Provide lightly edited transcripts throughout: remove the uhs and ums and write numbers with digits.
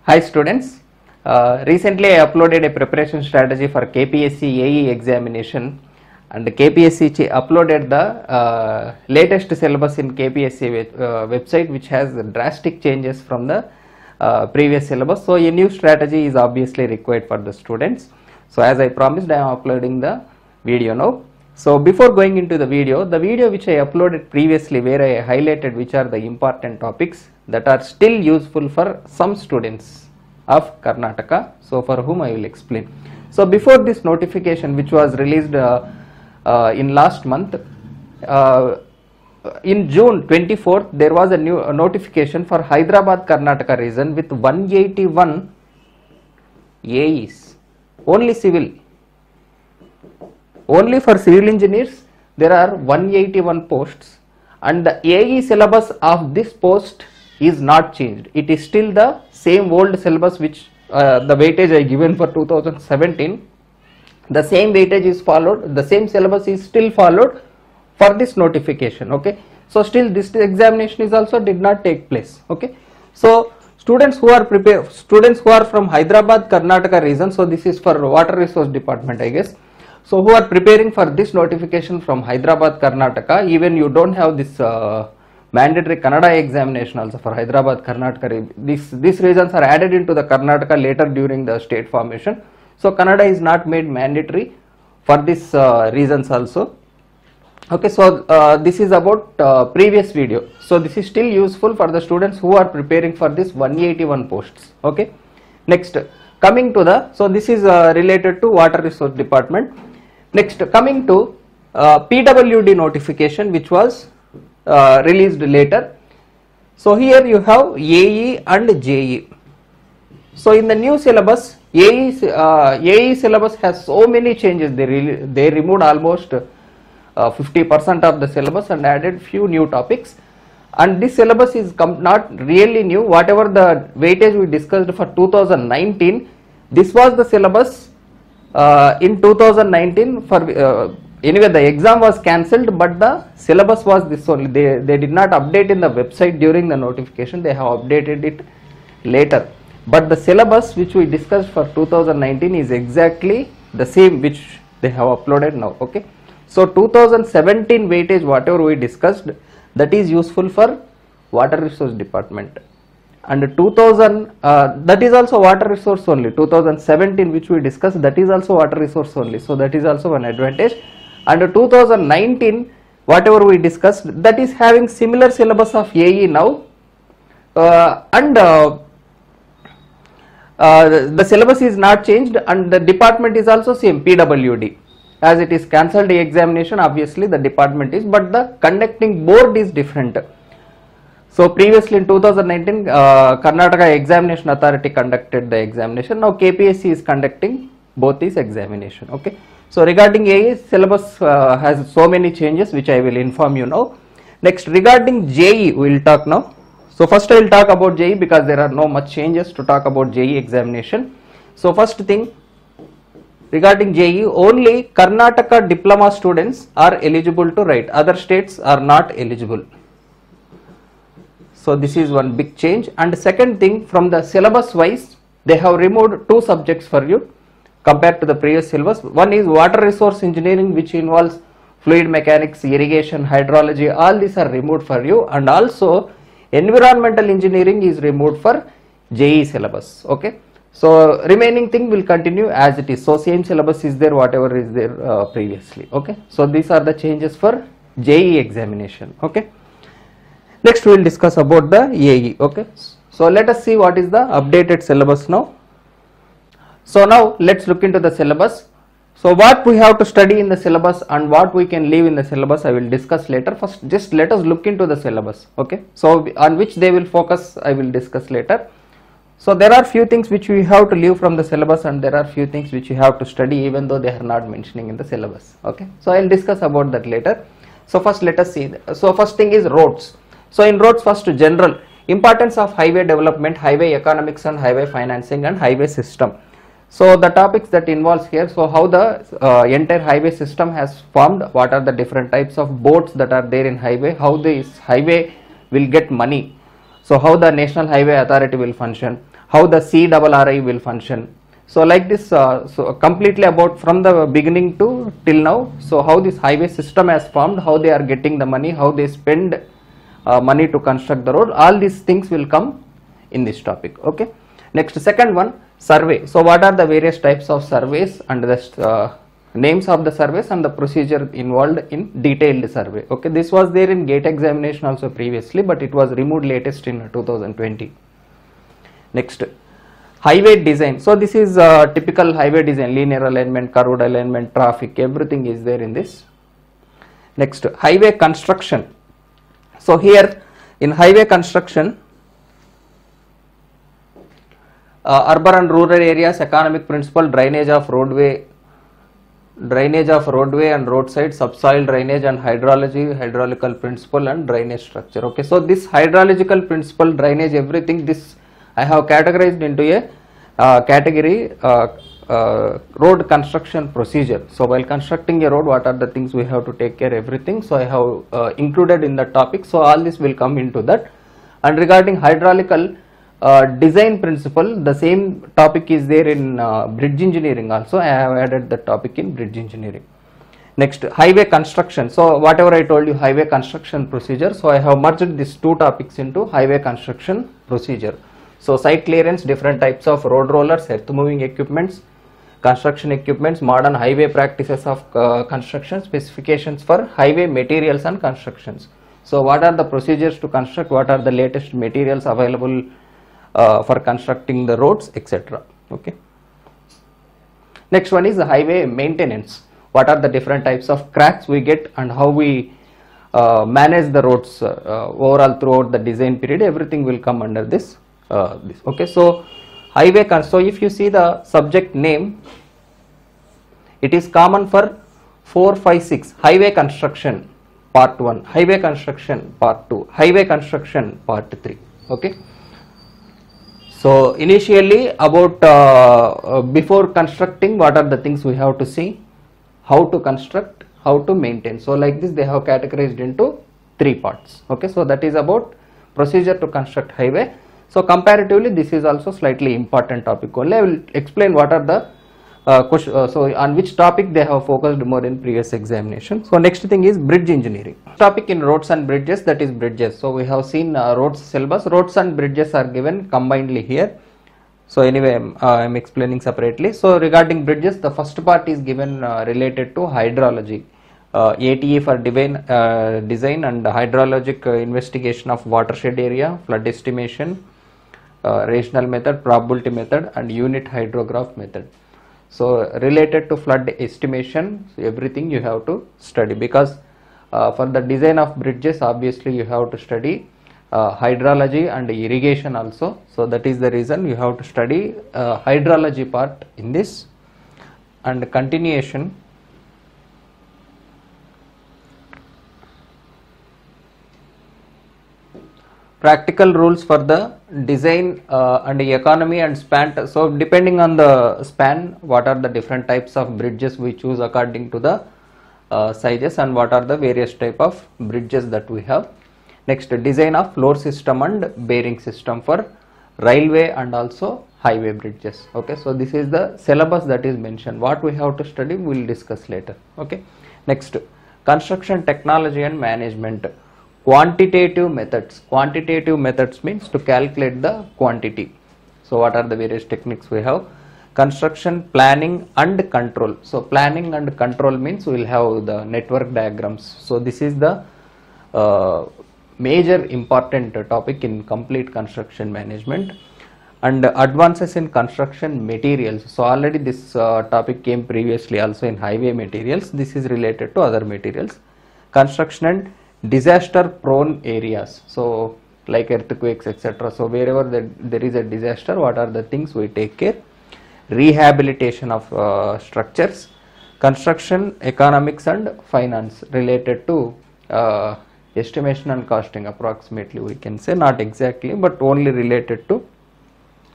Hi students, recently I uploaded a preparation strategy for KPSC AE examination, and KPSC uploaded the latest syllabus in KPSC website, which has drastic changes from the previous syllabus. So a new strategy is obviously required for the students. So as I promised, I am uploading the video now. So before going into the video which I uploaded previously, where I highlighted which are the important topics that are still useful for some students of Karnataka, so for whom I will explain. So before this notification, which was released in last month, in June 24th, there was a new notification for Hyderabad Karnataka region with 181 AEs, only civil. Only for civil engineers there are 181 posts, and the AE syllabus of this post is not changed. It is still the same old syllabus which the weightage I given for 2017. The same weightage is followed, the same syllabus is still followed for this notification. Okay, so still this examination is also did not take place. Okay, so students who are from Hyderabad Karnataka region, so this is for water resource department, I guess. So who are preparing for this notification from Hyderabad Karnataka, even you don't have this mandatory Kannada examination also for Hyderabad Karnataka. These regions are added into the Karnataka later during the state formation. So Kannada is not made mandatory for this regions also. Okay, so this is about previous video. So this is still useful for the students who are preparing for this 181 posts. Okay, next coming to the, so this is related to water resource department. Next coming to PWD notification, which was released later. So here you have AE and JE. So in the new syllabus, AE syllabus has so many changes. They removed almost 50% of the syllabus and added few new topics. And this syllabus is not really new. Whatever the weightage we discussed for 2019, this was the syllabus in 2019 for anyway the exam was cancelled, but the syllabus was this only. They did not update in the website during the notification, they have updated it later, but the syllabus which we discussed for 2019 is exactly the same which they have uploaded now. Okay, so 2017 weightage whatever we discussed, that is useful for water resource department, and 2000 that is also water resource only. 2017 which we discussed, that is also water resource only, so that is also one advantage. And 2019 whatever we discussed, that is having similar syllabus of AE now, and the syllabus is not changed, and the department is also same, PWD. As it is cancelled examination, obviously the department is, but the conducting board is different. So previously in 2019 Karnataka Examination Authority conducted the examination. Now KPSC is conducting both these examination. Okay, so regarding AE syllabus has so many changes which I will inform you now. Next regarding JE we will talk now. So first I will talk about JE because there are no much changes to talk about JE examination. So first thing, regarding JE, only Karnataka diploma students are eligible to write, other states are not eligible. So this is one big change. And second thing, from the syllabus wise, they have removed two subjects for you compared to the previous syllabus. One is water resource engineering, which involves fluid mechanics, irrigation, hydrology, all these are removed for you, and also environmental engineering is removed for JE syllabus. Okay, so remaining thing will continue as it is. So same syllabus is there, whatever is there previously. Okay, so these are the changes for JE examination. Okay, next we will discuss about the AE. Okay, so let us see what is the updated syllabus now. So now let's look into the syllabus. So what we have to study in the syllabus and what we can leave in the syllabus I will discuss later. First just let us look into the syllabus. Okay, so on which they will focus I will discuss later. So there are few things which we have to leave from the syllabus, and there are few things which you have to study even though they are not mentioning in the syllabus. Okay, so I will discuss about that later. So first let us see. So first thing is roads. So in roads, first general importance of highway development, highway economics and highway financing and highway system. So the topics that involves here, so how the entire highway system has formed, what are the different types of boats that are there in highway, how this highway will get money, so how the National Highway Authority will function, how the CRRI will function. So like this, so completely about from the beginning to till now, so how this highway system has formed, how they are getting the money, how they spend money to construct the road, all these things will come in this topic. Okay. Next, second one, survey. So what are the various types of surveys and the names of the surveys and the procedure involved in detailed survey. Okay, this was there in GATE examination also previously, but it was removed latest in 2020. Next, highway design. So this is typical highway design, linear alignment, curved alignment, traffic, everything is there in this. Next, highway construction. So here in highway construction, urban and rural areas, economic principle, drainage of roadway and roadside, subsoil drainage and hydrology, hydraulical principle and drainage structure. Okay, so this hydrological principle, drainage, everything, this I have categorized into a category road construction procedure. So while constructing a road, what are the things we have to take care, everything. So I have included in the topic. So all this will come into that. And regarding hydraulical design principle, the same topic is there in bridge engineering also. I have added the topic in bridge engineering. Next, highway construction. So whatever I told you, highway construction procedure. So I have merged these two topics into highway construction procedure. So site clearance, different types of road rollers, earth moving equipments, construction equipments, modern highway practices of construction, specifications for highway materials and constructions. So what are the procedures to construct, what are the latest materials available for constructing the roads, etc. Okay. Next one is the highway maintenance. What are the different types of cracks we get and how we manage the roads overall throughout the design period, everything will come under this. Okay, so highway, so if you see the subject name, it is common for 4, 5, 6, highway construction part 1, highway construction part 2, highway construction part 3. Okay. So initially about before constructing, what are the things we have to see, how to construct, how to maintain. So like this they have categorized into 3 parts. Okay, so that is about procedure to construct highway. So comparatively this is also slightly important topic only. I will explain what are the so on which topic they have focused more in previous examination. So next thing is bridge engineering. Topic in roads and bridges, that is bridges. So we have seen roads syllabus, roads and bridges are given combinedly here. So anyway I am explaining separately. So regarding bridges, the first part is given related to hydrology. ATE for design and hydrologic investigation of watershed area, flood estimation, rational method, probability method and unit hydrograph method. So related to flood estimation, so everything you have to study, because for the design of bridges obviously you have to study hydrology and irrigation also. So that is the reason you have to study hydrology part in this. And continuation, practical rules for the design and economy and span. So depending on the span, what are the different types of bridges we choose according to the sizes and what are the various type of bridges that we have. Next, design of floor system and bearing system for railway and also highway bridges. Okay, so this is the syllabus that is mentioned. What we have to study we will discuss later. Okay. Next, construction technology and management. Quantitative methods. Quantitative methods means to calculate the quantity. So what are the various techniques we have? Construction planning and control. So planning and control means we will have the network diagrams. So this is the major important topic in complete construction management. And advances in construction materials. So already this topic came previously also in highway materials. This is related to other materials. Construction and disaster prone areas, so like earthquakes, etc. So wherever there is a disaster, what are the things we take care? Rehabilitation of structures, construction economics and finance, related to estimation and costing, approximately we can say, not exactly but only related to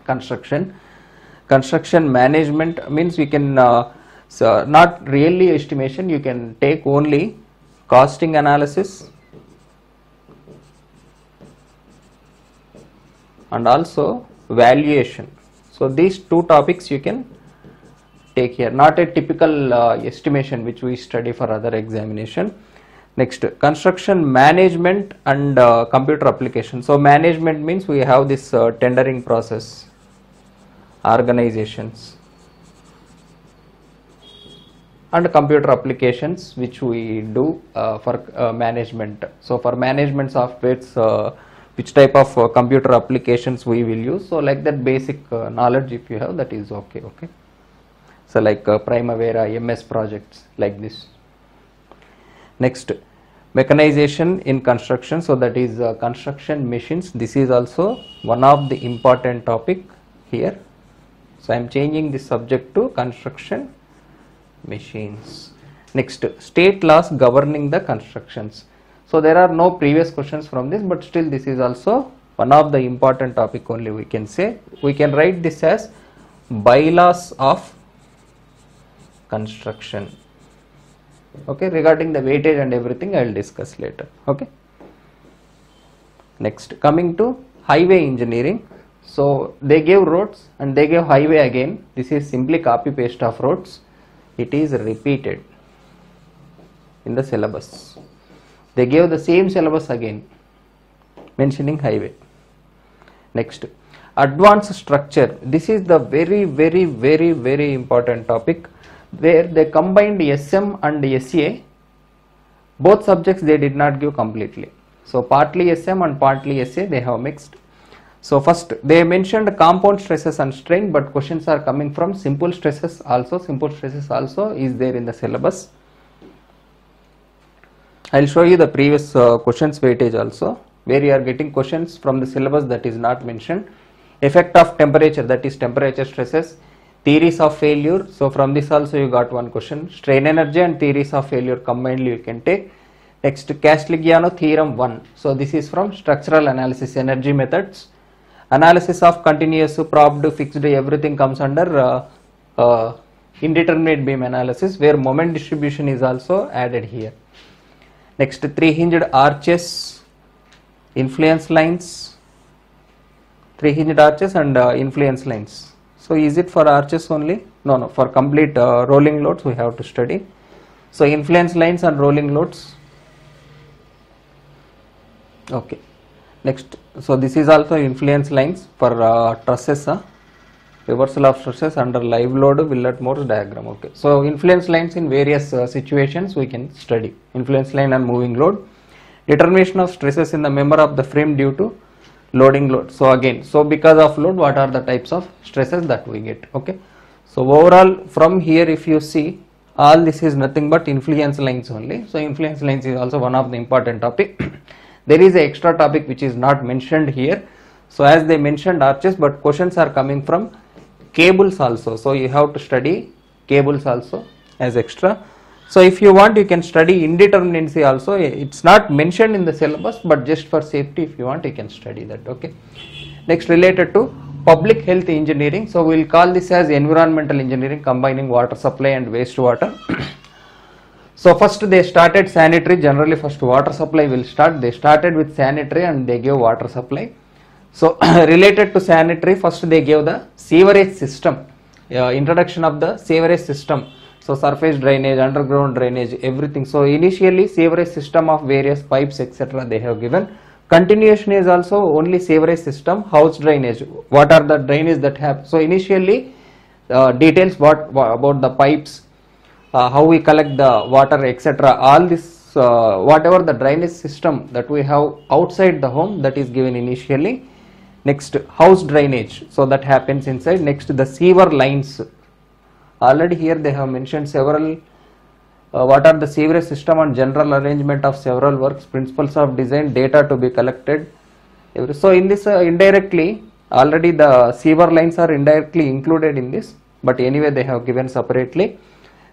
construction. Construction management means we can so not really estimation, you can take only costing analysis and also valuation. So these two topics you can take here, not a typical estimation which we study for other examination. Next, construction management and computer application. So management means we have this tendering process, organizations, and computer applications which we do for management. So for management softwares, which type of computer applications we will use. So like that basic knowledge if you have, that is okay. So like Primavera, MS projects like this. Next, mechanization in construction. So that is construction machines. This is also one of the important topic here. So I am changing the subject to construction machines. Next, state laws governing the constructions. So there are no previous questions from this, but still this is also one of the important topic only we can say. We can write this as bylaws of construction. Okay, regarding the weightage and everything I will discuss later. Okay. Next, coming to highway engineering. So they gave roads and they gave highway again. This is simply copy paste of roads. It is repeated in the syllabus. They gave the same syllabus again, mentioning highway. Next, advanced structure. This is the very important topic, where they combined SM and SA. Both subjects they did not give completely. So partly SM and partly SA they have mixed. So first they mentioned compound stresses and strain, but questions are coming from simple stresses also. Simple stresses also is there in the syllabus. I will show you the previous questions weightage also, where you are getting questions from the syllabus that is not mentioned. Effect of temperature, that is temperature stresses. Theories of failure. So from this also you got one question. Strain energy and theories of failure combinedly you can take. Next, Castigliano theorem 1. So this is from structural analysis, energy methods. Analysis of continuous, propped, fixed, everything comes under indeterminate beam analysis, where moment distribution is also added here. Next, three-hinged arches, influence lines, three-hinged arches and influence lines. So is it for arches only? No, for complete rolling loads we have to study. So influence lines and rolling loads. Okay. Next, so this is also influence lines for trusses, reversal of stresses under live load, Willett-Morse diagram. Okay. So influence lines in various situations we can study. Influence line and moving load. Determination of stresses in the member of the frame due to loading load. So again, so because of load, what are the types of stresses that we get? Okay. So overall from here if you see, all this is nothing but influence lines only. So influence lines is also one of the important topic. There is a extra topic which is not mentioned here. So as they mentioned arches, but questions are coming from cables also. So you have to study cables also as extra. So if you want, you can study indeterminacy also. It's not mentioned in the syllabus, but just for safety, if you want, you can study that. Okay. Next, related to public health engineering. So we will call this as environmental engineering, combining water supply and wastewater. So first they started sanitary. Generally first water supply will start. They started with sanitary and they gave water supply. So related to sanitary, first they gave the sewerage system, introduction of the sewerage system. So surface drainage, underground drainage, everything. So initially sewerage system of various pipes etc. they have given. Continuation is also only sewerage system, house drainage. What are the drainage that have? So initially details about the pipes, how we collect the water etc. All this whatever the drainage system that we have outside the home, that is given initially. Next, house drainage, so that happens inside. Next, the sewer lines. Already here they have mentioned several what are the sewerage system and general arrangement of several works, principles of design, data to be collected. So in this indirectly already the sewer lines are indirectly included in this, but anyway they have given separately.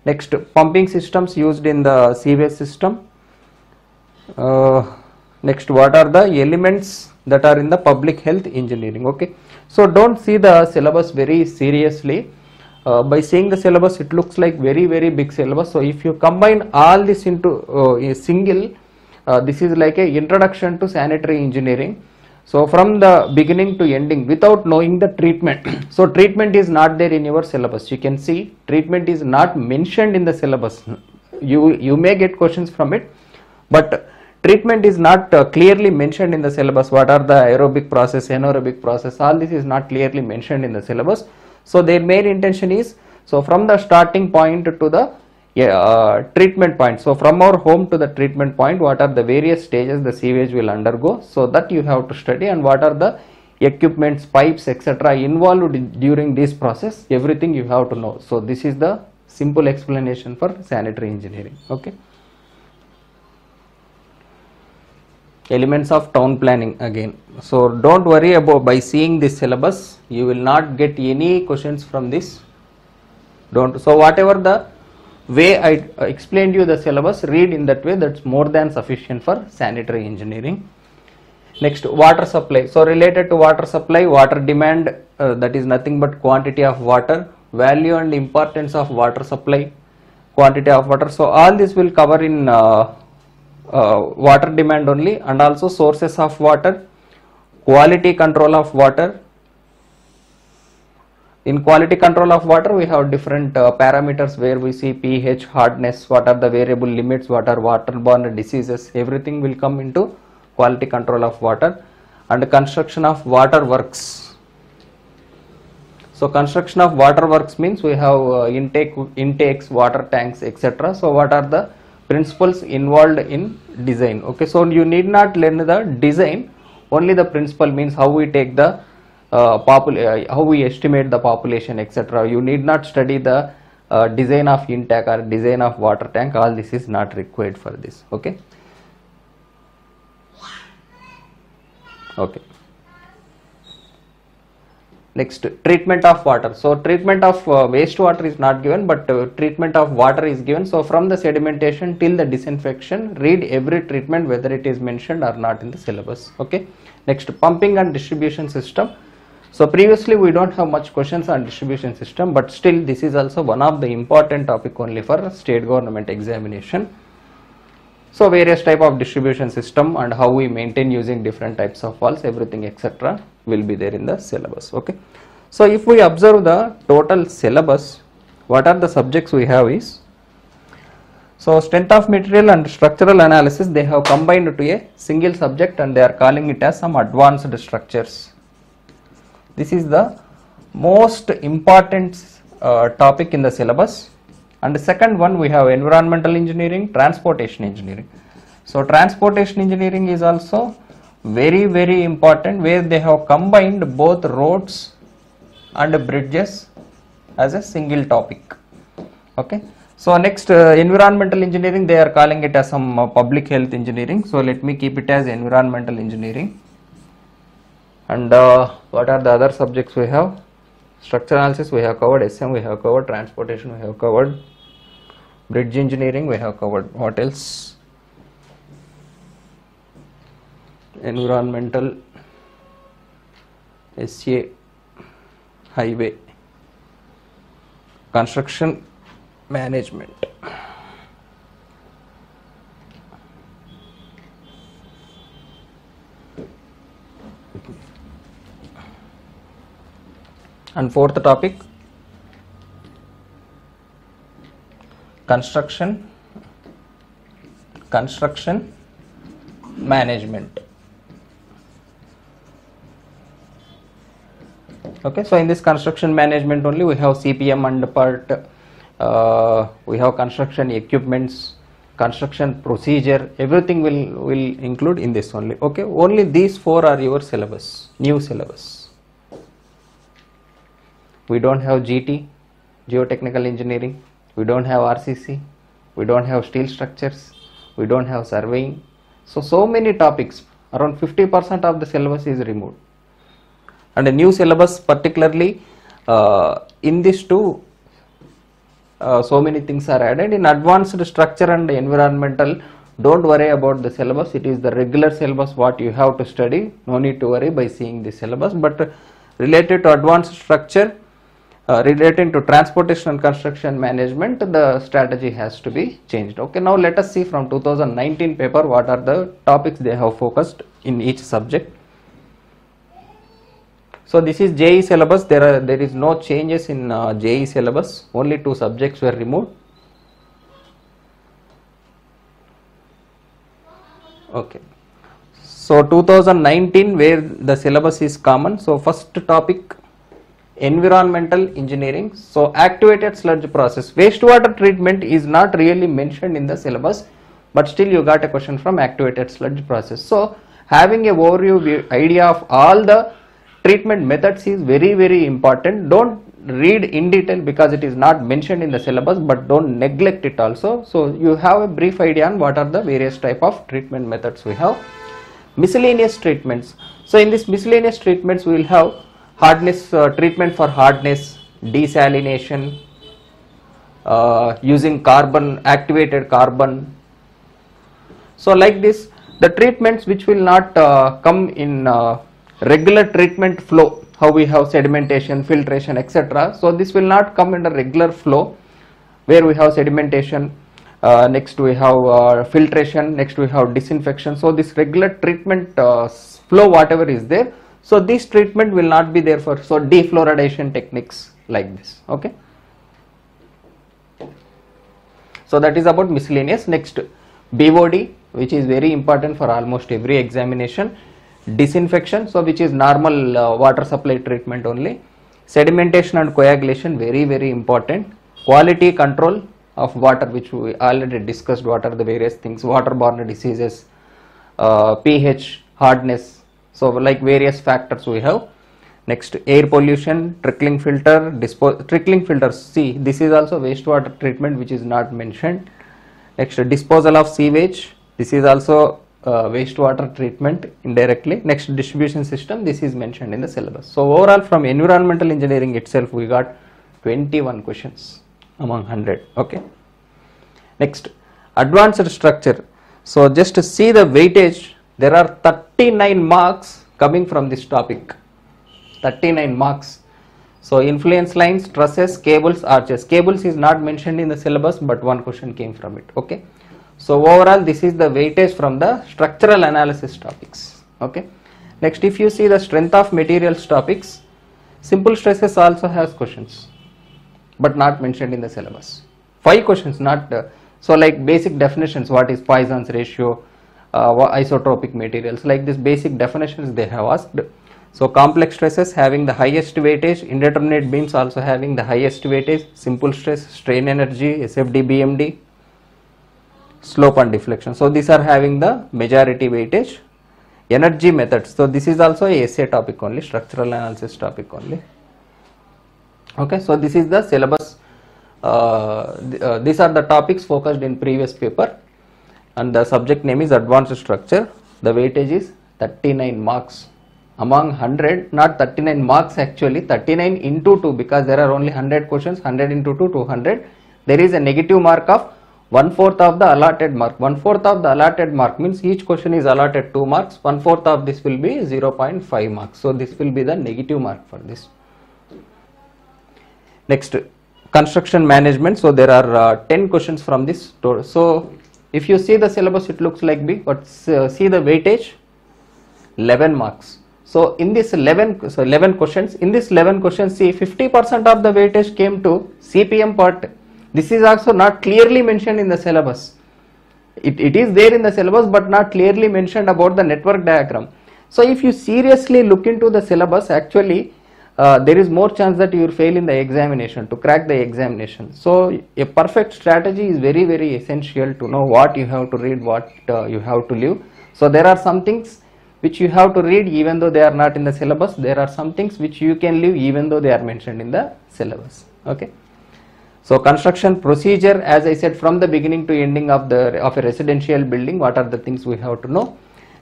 Next, pumping systems used in the sewage system. Next, what are the elements that are in the public health engineering? Okay, so don't see the syllabus very seriously. By seeing the syllabus, it looks like very big syllabus. So if you combine all this into a single, this is like a introduction to sanitary engineering. So from the beginning to ending without knowing the treatment. So treatment is not there in your syllabus. You can see treatment is not mentioned in the syllabus. You may get questions from it, but treatment is not clearly mentioned in the syllabus. What are the aerobic process, anaerobic process, all this is not clearly mentioned in the syllabus. So their main intention is, so from the starting point to the treatment point, so from our home to the treatment point, what are the various stages the sewage will undergo, so that you have to study, and what are the equipments, pipes, etc. involved during this process, everything you have to know. So this is the simple explanation for sanitary engineering. Okay. Elements of town planning again. So don't worry about, by seeing this syllabus you will not get any questions from this. Don't. So whatever the way I explained you the syllabus, read in that way, that's more than sufficient for sanitary engineering. Next, water supply. So related to water supply, water demand, that is nothing but quantity of water, value and importance of water supply, quantity of water. So all this will cover in water demand only, and also sources of water, quality control of water. In quality control of water, we have different parameters where we see pH, hardness, what are the variable limits, what are waterborne diseases, everything will come into quality control of water. And construction of water works. So construction of water works means we have intakes, water tanks, etc. So what are the principles involved in design? Okay, so you need not learn the design, only the principle, means how we take the how we estimate the population, etc. You need not study the design of intake or design of water tank. All this is not required for this. Okay. Okay. Next, treatment of water. So treatment of wastewater is not given, but treatment of water is given. So from the sedimentation till the disinfection, read every treatment whether it is mentioned or not in the syllabus. Okay. Next, pumping and distribution system. So previously we don't have much questions on distribution system, but still this is also one of the important topic only for state government examination. So various type of distribution system and how we maintain using different types of valves, everything etc. will be there in the syllabus. Okay. So if we observe the total syllabus, what are the subjects we have is, so strength of material and structural analysis they have combined to a single subject, and they are calling it as some advanced structures. This is the most important topic in the syllabus. And the second one, we have environmental engineering, transportation engineering. So transportation engineering is also very important, where they have combined both roads and bridges as a single topic. Okay. So next, environmental engineering, they are calling it as some public health engineering. So let me keep it as environmental engineering. And what are the other subjects we have? Structure analysis we have covered, SM we have covered, transportation we have covered, bridge engineering we have covered. What else? Environmental, SA, highway, construction management. And fourth topic, construction management. Okay, so in this construction management only we have CPM and part, we have construction equipments, construction procedure, everything will include in this only. Okay, only these four are your syllabus, new syllabus. We don't have GT, geotechnical engineering, we don't have RCC, we don't have steel structures, we don't have surveying. So many topics, around 50% of the syllabus is removed. And a new syllabus, particularly in this too, so many things are added. In advanced structure and environmental, don't worry about the syllabus, it is the regular syllabus what you have to study, no need to worry by seeing the syllabus. But related to advanced structure, relating to transportation and construction management, the strategy has to be changed. Okay, now let us see from 2019 paper what are the topics they have focused in each subject. So this is JEE syllabus. There is no changes in JEE syllabus. Only 2 subjects were removed. Okay. So 2019 where the syllabus is common. So first topic, environmental engineering. So activated sludge process. Wastewater treatment is not really mentioned in the syllabus, but still you got a question from activated sludge process. So having a overview idea of all the treatment methods is very important. Don't read in detail because it is not mentioned in the syllabus, but don't neglect it also. So you have a brief idea on what are the various type of treatment methods we have. Miscellaneous treatments. So in this miscellaneous treatments we will have hardness treatment for hardness, desalination, using carbon, activated carbon. So like this, the treatments which will not come in regular treatment flow, how we have sedimentation, filtration, etc. So this will not come in a regular flow where we have sedimentation, next we have filtration, next we have disinfection. So this regular treatment flow whatever is there, so this treatment will not be there for, so defluoridation techniques like this. Okay. So that is about miscellaneous. Next, BOD, which is very important for almost every examination. Disinfection, so which is normal water supply treatment only. Sedimentation and coagulation, very important. Quality control of water, which we already discussed, what are the various things, waterborne diseases, pH, hardness, so like various factors we have. Next, air pollution, trickling filter, trickling filters, see this is also wastewater treatment which is not mentioned. Next, disposal of sewage, this is also wastewater treatment indirectly. Next, distribution system, this is mentioned in the syllabus. So overall from environmental engineering itself we got 21 questions among 100. Okay. Next, advanced structure. So just to see the weightage, there are 39 marks coming from this topic. 39 marks. So influence lines, trusses, cables, arches. Cables is not mentioned in the syllabus, but one question came from it. Okay. So overall this is the weightage from the structural analysis topics. Okay. Next, if you see the strength of materials topics, simple stresses also has questions, but not mentioned in the syllabus. 5 questions, not so like basic definitions, what is Poisson's ratio, isotropic materials, like this basic definitions they have asked. So complex stresses having the highest weightage, indeterminate beams also having the highest weightage, simple stress, strain energy, SFD, BMD, slope and deflection. So these are having the majority weightage. Energy methods, so this is also a essay topic only, structural analysis topic only. Okay, so this is the syllabus. These are the topics focused in previous paper, and the subject name is advanced structure. The weightage is 39 marks among 100, not 39 marks actually, 39 into 2, because there are only 100 questions, 100 into 2, 200. There is a negative mark of 1/4 of the allotted mark. 1/4 of the allotted mark means each question is allotted 2 marks. 1/4 of this will be 0.5 marks. So this will be the negative mark for this. Next, construction management. So there are 10 questions from this. So if you see the syllabus, it looks like big, but see the weightage, 11 marks. So in this 11 questions, in this 11 questions, see 50% of the weightage came to CPM part. This is also not clearly mentioned in the syllabus. It is there in the syllabus, but not clearly mentioned about the network diagram. So if you seriously look into the syllabus, actually there is more chance that you will fail in the examination, to crack the examination. So a perfect strategy is very essential to know what you have to read, what you have to leave. So there are some things which you have to read even though they are not in the syllabus. There are some things which you can leave even though they are mentioned in the syllabus. Okay. So construction procedure, as I said, from the beginning to ending of a residential building, what are the things we have to know.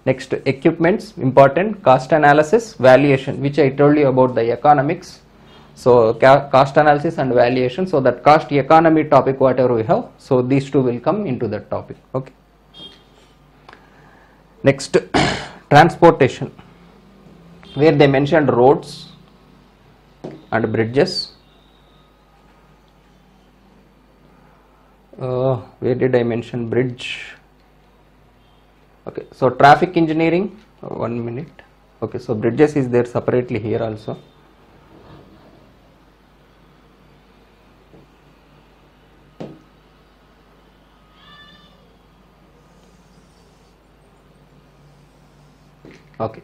Next, equipments, important, cost analysis, valuation, which I told you about the economics. So cost analysis and valuation, so that cost economy topic whatever we have, so these two will come into that topic. Okay. Next, transportation, where they mentioned roads and bridges. Where did I mention bridge? Okay, so traffic engineering, 1 minute. Okay, so bridges is there separately here also. Okay,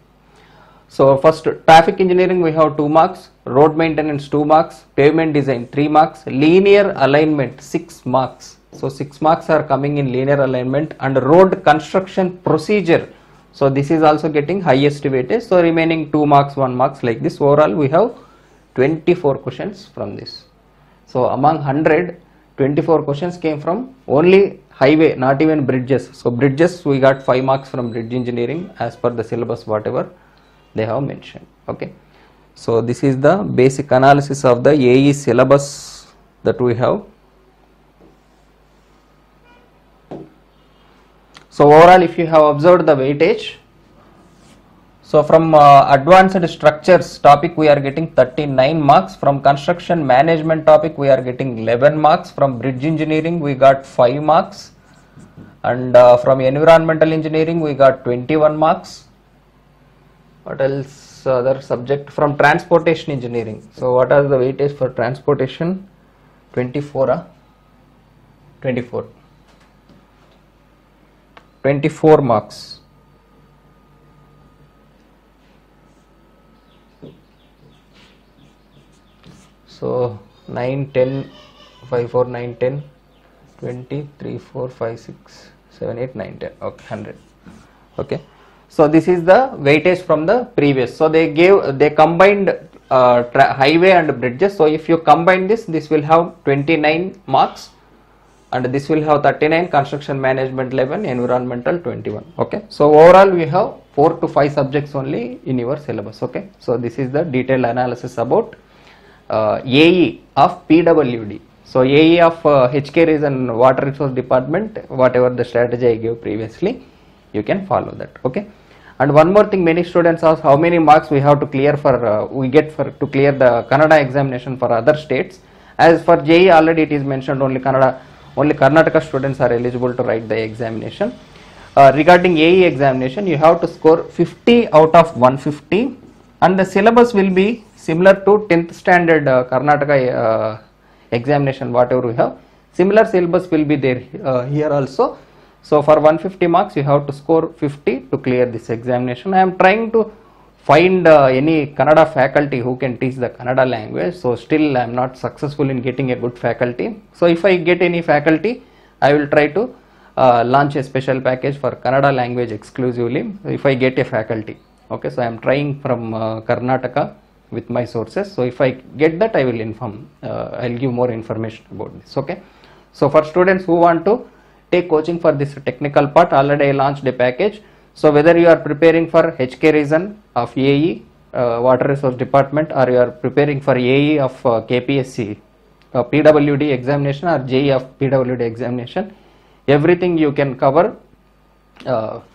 so first traffic engineering we have 2 marks, road maintenance 2 marks, pavement design 3 marks, linear alignment 6 marks. So 6 marks are coming in linear alignment, and road construction procedure. So this is also getting highest weightage. So remaining 2 marks, 1 marks, like this. Overall we have 24 questions from this. So among 100, 24 questions came from only highway, not even bridges. So bridges we got 5 marks from bridge engineering as per the syllabus whatever they have mentioned. Okay, so this is the basic analysis of the AE syllabus that we have. So overall, if you have observed the weightage, so from advanced structures topic we are getting 39 marks, from construction management topic we are getting 11 marks, from bridge engineering we got 5 marks, and from environmental engineering we got 21 marks. What else? Other subject from transportation engineering. So what are the weightage for transportation? 24 marks. So 9, 10, 5, 4, 9, 10, 20, 3, 4, 5, 6, 7, 8, 9, 10. Okay, 100. Okay. So this is the weightage from the previous. So they combined highway and bridges. So if you combine this will have 29 marks, and this will have 39, construction management 11, environmental 21. Okay, so overall we have 4 to 5 subjects only in your syllabus. Okay, so this is the detailed analysis about AE of PWD. So AE of HK Reason Water Resource Department, whatever the strategy I gave previously, you can follow that. Okay, and one more thing, many students ask how many marks we have to clear for we get for to clear the Kannada examination for other states. As for JEE already it is mentioned, only Karnataka students are eligible to write the examination. Regarding AE examination, you have to score 50 out of 150, and the syllabus will be similar to 10th standard Karnataka examination whatever we have. Similar syllabus will be there here also. So for 150 marks you have to score 50 to clear this examination. I am trying to find any Kannada faculty who can teach the Kannada language. So still I am not successful in getting a good faculty. So if I get any faculty, I will try to launch a special package for Kannada language exclusively if I get a faculty. Okay, so I am trying from Karnataka with my sources. So if I get that, I will inform, I will give more information about this. Okay, so for students who want to take coaching for this technical part, already I launched a package. So whether you are preparing for HK Reason of AE Water Resource Department, or you are preparing for AE of KPSC PWD examination, or JEE of PWD examination, everything you can cover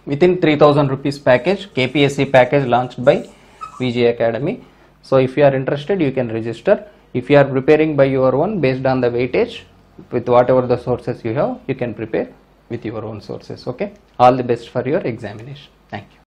within 3000 rupees package, KPSC package launched by VJ Academy. So if you are interested, you can register. If you are preparing by your own based on the weightage, with whatever the sources you have, you can prepare with your own sources. Okay, all the best for your examination. Thank you.